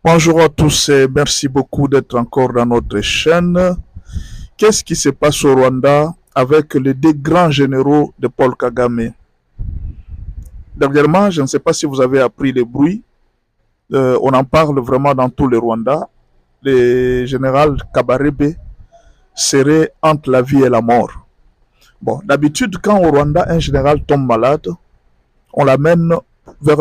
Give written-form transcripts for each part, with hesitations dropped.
Bonjour à tous et merci beaucoup d'être encore dans notre chaîne. Qu'est-ce qui se passe au Rwanda avec les deux grands généraux de Paul Kagame? Dernièrement, je ne sais pas si vous avez appris les bruits, on en parle vraiment dans tout le Rwanda. Le général Kabarebe serait entre la vie et la mort. Bon, d'habitude, quand au Rwanda, un général tombe malade, on l'amène vers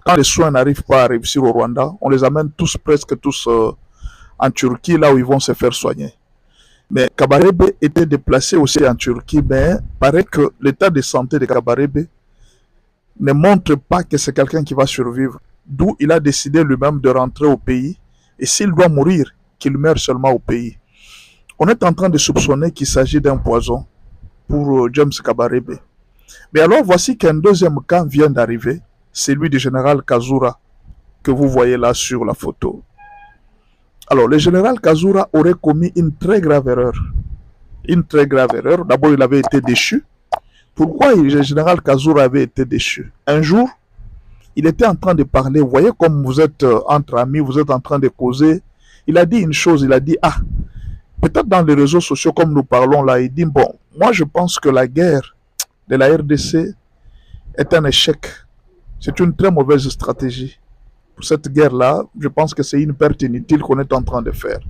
quand les soins n'arrivent pas à réussir au Rwanda, on les amène presque tous en Turquie, là où ils vont se faire soigner. Mais Kabarebe était déplacé aussi en Turquie, mais il paraît que l'état de santé de Kabarebe ne montre pas que c'est quelqu'un qui va survivre. D'où il a décidé lui-même de rentrer au pays, et s'il doit mourir, qu'il meure seulement au pays. On est en train de soupçonner qu'il s'agit d'un poison pour James Kabarebe. Mais alors voici qu'un deuxième cas vient d'arriver, celui du général Kazura, que vous voyez là sur la photo. Alors, le général Kazura aurait commis une très grave erreur. Une très grave erreur. D'abord, il avait été déchu. Pourquoi le général Kazura avait été déchu? Un jour, il était en train de parler. Vous voyez comme vous êtes entre amis, vous êtes en train de causer. Il a dit une chose, il a dit, peut-être dans les réseaux sociaux comme nous parlons là, il dit, bon, moi je pense que la guerre de la RDC est un échec. C'est une très mauvaise stratégie. Pour cette guerre-là, je pense que c'est une perte inutile qu'on est en train de faire.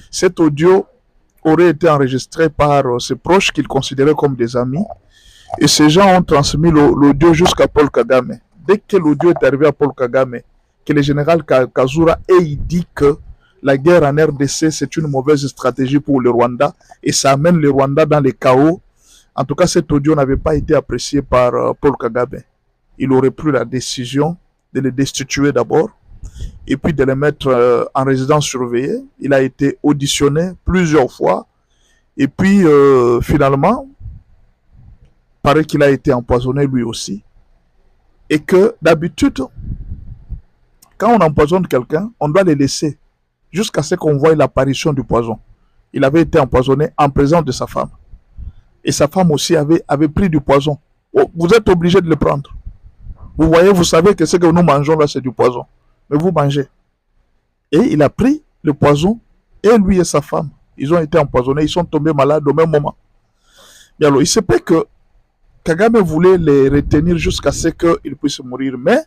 Cet audio aurait été enregistré par ses proches qu'il considérait comme des amis. Et ces gens ont transmis l'audio jusqu'à Paul Kagame. Dès que l'audio est arrivé à Paul Kagame, que le général Kazura ait dit que la guerre en RDC, c'est une mauvaise stratégie pour le Rwanda et ça amène le Rwanda dans le chaos. En tout cas, cet audio n'avait pas été apprécié par Paul Kagame. Il aurait pris la décision de les destituer d'abord, et puis de les mettre en résidence surveillée. Il a été auditionné plusieurs fois, et puis finalement, il paraît qu'il a été empoisonné lui aussi, et que d'habitude, quand on empoisonne quelqu'un, on doit le laisser jusqu'à ce qu'on voie l'apparition du poison. Il avait été empoisonné en présence de sa femme, et sa femme aussi avait pris du poison. Vous êtes obligé de le prendre. Vous voyez, vous savez que ce que nous mangeons là, c'est du poison. Mais vous mangez. Et il a pris le poison, et lui et sa femme, ils ont été empoisonnés, ils sont tombés malades au même moment. Et alors, il se peut que Kagame voulait les retenir jusqu'à ce qu'ils puissent mourir. Mais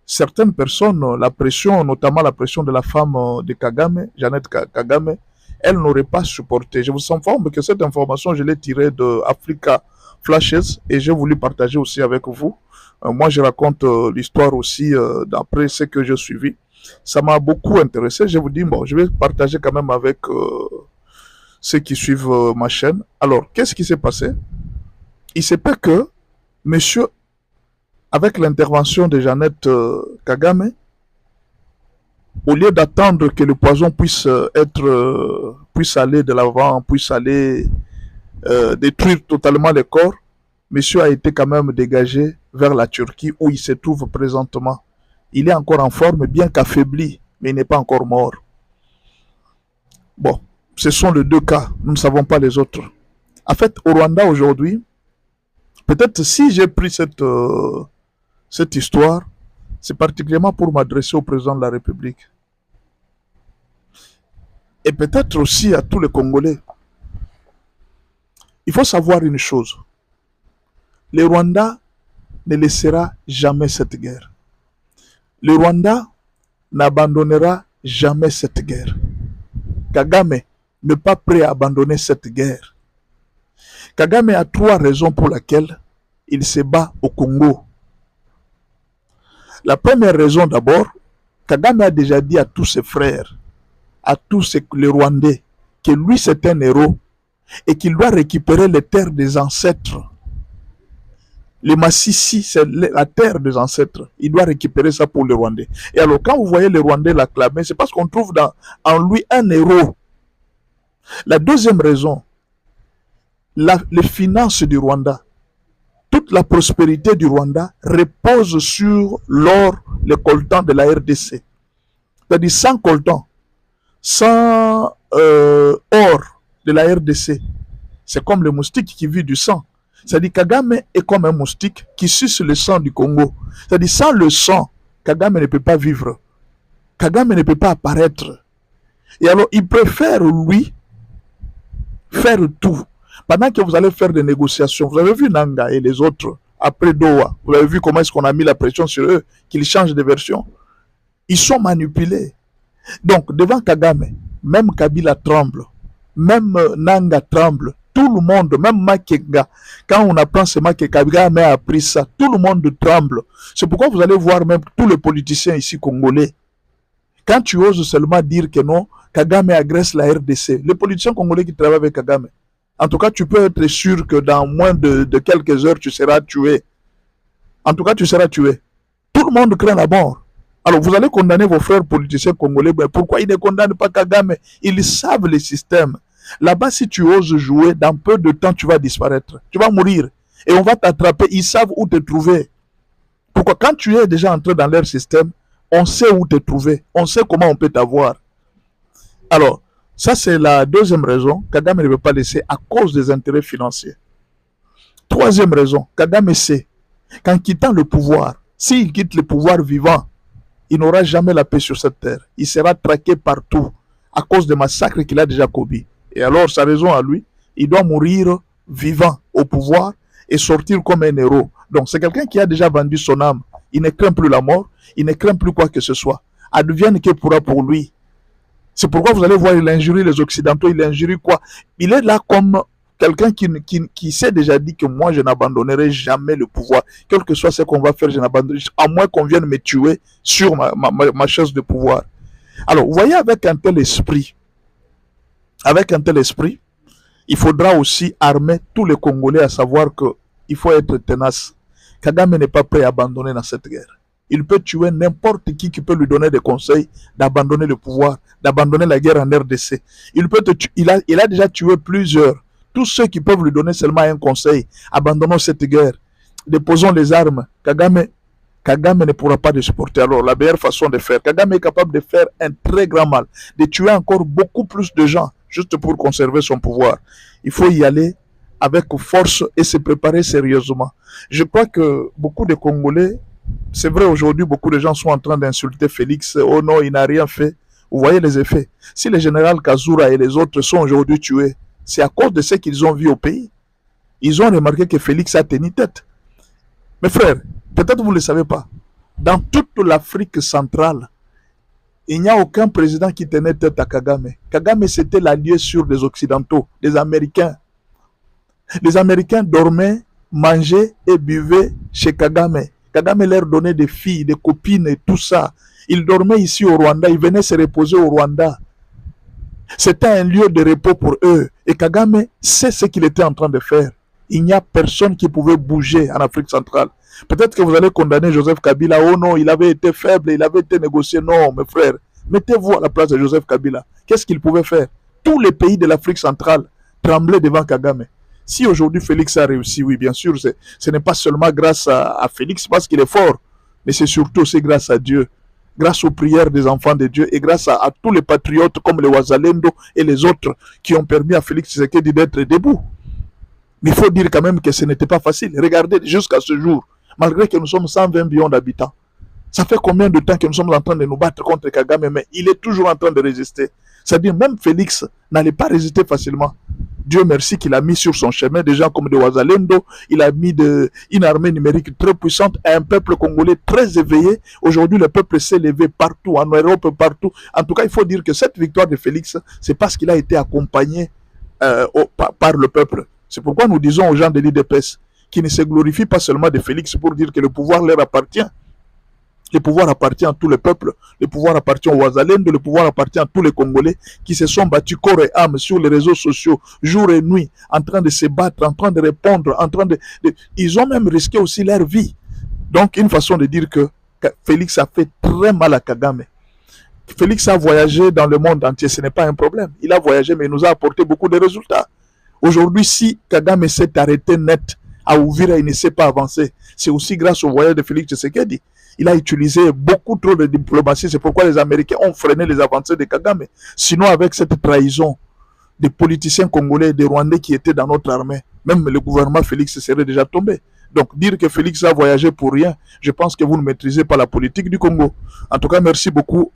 certaines personnes, la pression, notamment la pression de la femme de Kagame, Jeannette Kagame, elle n'aurait pas supporté. Je vous informe que cette information, je l'ai tirée de Africa Flashes et j'ai voulu partager aussi avec vous. Moi, je raconte l'histoire aussi d'après ce que j'ai suivi. Ça m'a beaucoup intéressé. Je vous dis, bon, je vais partager quand même avec ceux qui suivent ma chaîne. Alors, qu'est-ce qui s'est passé? Il se peut que monsieur, avec l'intervention de Jeannette Kagame, au lieu d'attendre que le poison puisse aller de l'avant, puisse aller détruire totalement le corps, monsieur a été quand même dégagé vers la Turquie où il se trouve présentement. Il est encore en forme, bien qu'affaibli, mais il n'est pas encore mort. Bon, ce sont les deux cas, nous ne savons pas les autres. En fait, au Rwanda aujourd'hui, peut-être si j'ai pris cette histoire, c'est particulièrement pour m'adresser au président de la République. Et peut-être aussi à tous les Congolais. Il faut savoir une chose. Le Rwanda ne laissera jamais cette guerre. Le Rwanda n'abandonnera jamais cette guerre. Kagame n'est pas prêt à abandonner cette guerre. Kagame a trois raisons pour lesquelles il se bat au Congo. La première raison d'abord, Kagame a déjà dit à tous ses frères, à tous les Rwandais, que lui c'est un héros et qu'il doit récupérer les terres des ancêtres. Le Massissi, c'est la terre des ancêtres. Il doit récupérer ça pour les Rwandais. Et alors, quand vous voyez les Rwandais l'acclamer, c'est parce qu'on trouve en lui un héros. La deuxième raison, les finances du Rwanda, toute la prospérité du Rwanda repose sur l'or, le coltan de la RDC. C'est-à-dire sans coltan, sans or de la RDC, c'est comme le moustique qui vit du sang. C'est-à-dire Kagame est comme un moustique qui suce le sang du Congo. C'est-à-dire sans le sang, Kagame ne peut pas vivre. Kagame ne peut pas apparaître. Et alors, il préfère, lui, faire tout. Pendant que vous allez faire des négociations, vous avez vu Nanga et les autres, après Doha, vous avez vu comment est-ce qu'on a mis la pression sur eux, qu'ils changent de version. Ils sont manipulés. Donc, devant Kagame, même Kabila tremble, même Nanga tremble, tout le monde, même Makenga, quand on apprend seulement que Kagame a appris ça, tout le monde tremble. C'est pourquoi vous allez voir même tous les politiciens ici congolais. Quand tu oses seulement dire que non, Kagame agresse la RDC, les politiciens congolais qui travaillent avec Kagame, en tout cas, tu peux être sûr que dans moins de quelques heures, tu seras tué. En tout cas, tu seras tué. Tout le monde craint la mort. Alors, vous allez condamner vos frères politiciens congolais. Mais pourquoi ils ne condamnent pas Kagame? Ils savent le système. Là-bas, si tu oses jouer, dans peu de temps, tu vas disparaître. Tu vas mourir. Et on va t'attraper. Ils savent où te trouver. Pourquoi? Quand tu es déjà entré dans leur système, on sait où te trouver. On sait comment on peut t'avoir. Alors, ça, c'est la deuxième raison. Kagame ne veut pas laisser à cause des intérêts financiers. Troisième raison, Kagame sait qu'en quittant le pouvoir, s'il quitte le pouvoir vivant, il n'aura jamais la paix sur cette terre. Il sera traqué partout à cause des massacres qu'il a déjà commis. Et alors, sa raison à lui, il doit mourir vivant au pouvoir et sortir comme un héros. Donc, c'est quelqu'un qui a déjà vendu son âme. Il ne craint plus la mort, il ne craint plus quoi que ce soit. Advienne que pourra pour lui. C'est pourquoi vous allez voir, il injurie les Occidentaux, il injurie quoi? Il est là comme quelqu'un qui s'est déjà dit que moi, je n'abandonnerai jamais le pouvoir. Quel que soit ce qu'on va faire, je n'abandonnerai, à moins qu'on vienne me tuer sur ma chaise de pouvoir. Alors, vous voyez, avec un tel esprit, il faudra aussi armer tous les Congolais à savoir qu'il faut être tenace. Kagame n'est pas prêt à abandonner dans cette guerre. Il peut tuer n'importe qui peut lui donner des conseils d'abandonner le pouvoir, d'abandonner la guerre en RDC. Il a déjà tué plusieurs. Tous ceux qui peuvent lui donner seulement un conseil, abandonnons cette guerre, déposons les armes. Kagame ne pourra pas le supporter. Alors, la meilleure façon de faire, Kagame est capable de faire un très grand mal, de tuer encore beaucoup plus de gens, juste pour conserver son pouvoir. Il faut y aller avec force et se préparer sérieusement. Je crois que beaucoup de Congolais, c'est vrai, aujourd'hui, beaucoup de gens sont en train d'insulter Félix. Oh non, il n'a rien fait. Vous voyez les effets. Si le général Kazura et les autres sont aujourd'hui tués, c'est à cause de ce qu'ils ont vu au pays. Ils ont remarqué que Félix a tenu tête. Mes frères, peut-être vous ne le savez pas. Dans toute l'Afrique centrale, il n'y a aucun président qui tenait tête à Kagame. Kagame, c'était l'allié sûr des Occidentaux, des Américains. Les Américains dormaient, mangeaient et buvaient chez Kagame. Kagame leur donnait des filles, des copines et tout ça. Ils dormaient ici au Rwanda, ils venaient se reposer au Rwanda. C'était un lieu de repos pour eux. Et Kagame sait ce qu'il était en train de faire. Il n'y a personne qui pouvait bouger en Afrique centrale. Peut-être que vous allez condamner Joseph Kabila. Oh non, il avait été faible, il avait été négocié. Non, mes frères, mettez-vous à la place de Joseph Kabila. Qu'est-ce qu'il pouvait faire? Tous les pays de l'Afrique centrale tremblaient devant Kagame. Si aujourd'hui Félix a réussi, oui, bien sûr, ce n'est pas seulement grâce à Félix parce qu'il est fort, mais c'est surtout aussi grâce à Dieu, grâce aux prières des enfants de Dieu et grâce à tous les patriotes comme les Wazalendo et les autres qui ont permis à Félix Tshisekedi d'être debout. Mais il faut dire quand même que ce n'était pas facile. Regardez jusqu'à ce jour, malgré que nous sommes 120 millions d'habitants, ça fait combien de temps que nous sommes en train de nous battre contre Kagame, mais il est toujours en train de résister. C'est-à-dire même Félix n'allait pas résister facilement. Dieu merci qu'il a mis sur son chemin des gens comme de Wazalendo, il a mis une armée numérique très puissante, un peuple congolais très éveillé. Aujourd'hui, le peuple s'est levé partout, en Europe, partout. En tout cas, il faut dire que cette victoire de Félix, c'est parce qu'il a été accompagné par le peuple. C'est pourquoi nous disons aux gens de l'IDPS qui ne se glorifient pas seulement de Félix pour dire que le pouvoir leur appartient. Le pouvoir appartient à tout le peuple, le pouvoir appartient aux Wazalendo, le pouvoir appartient à tous les Congolais qui se sont battus corps et âme sur les réseaux sociaux, jour et nuit, en train de se battre, en train de répondre, Ils ont même risqué aussi leur vie. Donc, une façon de dire que Félix a fait très mal à Kagame. Félix a voyagé dans le monde entier, ce n'est pas un problème. Il a voyagé, mais il nous a apporté beaucoup de résultats. Aujourd'hui, si Kagame s'est arrêté net à Uvira, il ne s'est pas avancé. C'est aussi grâce au voyage de Félix Tshisekedi. Il a utilisé beaucoup trop de diplomatie. C'est pourquoi les Américains ont freiné les avancées de Kagame. Sinon, avec cette trahison des politiciens congolais et des Rwandais qui étaient dans notre armée, même le gouvernement Félix serait déjà tombé. Donc, dire que Félix a voyagé pour rien, je pense que vous ne maîtrisez pas la politique du Congo. En tout cas, merci beaucoup.